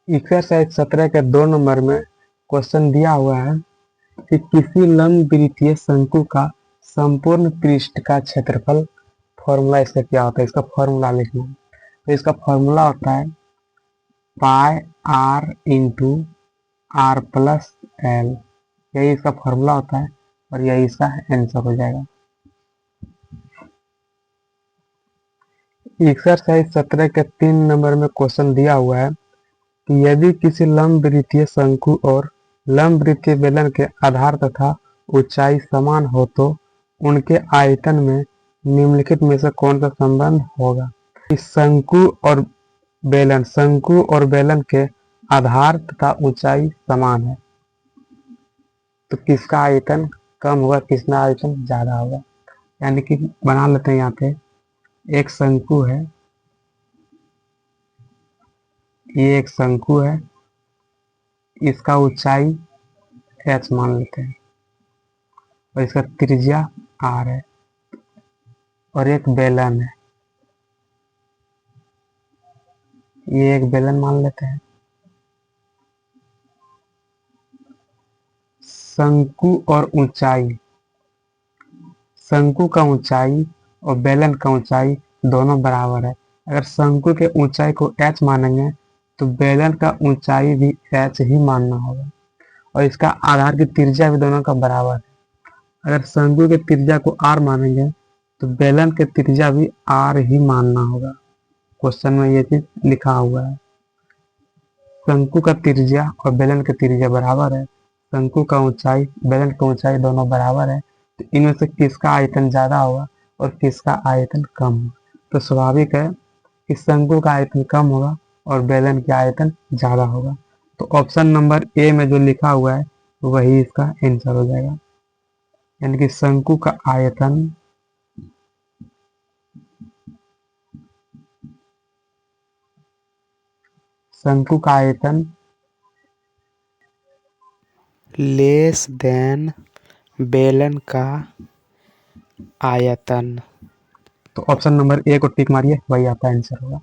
Exercise 17 के 2 number में question दिया हुआ है कि किसी लंबवृत्तीय शंकु का संपूर्ण पृष्ठ का क्षेत्रफल, फॉर्मूला इसका क्या होता है, इसका फॉर्मूला लिखना है। तो इसका फॉर्मूला होता है pi r into r plus l, यही इसका फॉर्मूला होता है और यही इसका आंसर हो जाएगा। एक्सरसाइज 17 के 3 नंबर में क्वेश्चन दिया हुआ है कि यदि किसी लंबवृत्तीय शंकु और लंबवृत्तीय बेलन के आधार तथा ऊंचाई समान हो तो उनके आयतन में निम्नलिखित में से कौन सा संबंध होगा। इस शंकु और बेलन के आधार तथा ऊंचाई समान है तो किसका आयतन कम होगा, किसका आयतन ज्यादा होगा। यानी कि बना लेते हैं, यहाँ पे एक शंकु है, ये एक शंकु है, इसका ऊंचाई h मान लेते हैं और इसका त्रिज्या r है, और एक बेलन है, ये एक बेलन मान लेते हैं। शंकु और ऊंचाई, शंकु का ऊंचाई और बेलन का ऊंचाई दोनों बराबर है। अगर शंकु के ऊंचाई को h मानेंगे तो बेलन का ऊंचाई भी h ही मानना होगा, और इसका आधार की त्रिज्या भी दोनों का बराबर है। अगर शंकु के त्रिज्या को r मानेंगे तो बेलन के त्रिज्या भी r ही मानना होगा। क्वेश्चन में ये चीज लिखा हुआ है, शंकु का त्रिज्या और बेलन की त्रिज्या बराबर है, शंकु का ऊंचाई बेलन की ऊंचाई दोनों बराबर है, तो इनमें से किसका आयतन ज्यादा होगा और किसका आयतन कम होगा। तो स्वाभाविक है कि शंकु का आयतन कम होगा और बेलन का आयतन ज्यादा होगा। तो ऑप्शन नंबर ए में जो लिखा हुआ है वही इसका आंसर हो जाएगा। यानी कि शंकु का आयतन लेस देन बेलन का आयतन। तो ऑप्शन नंबर ए को टिक मारिए, वही आपका आंसर होगा।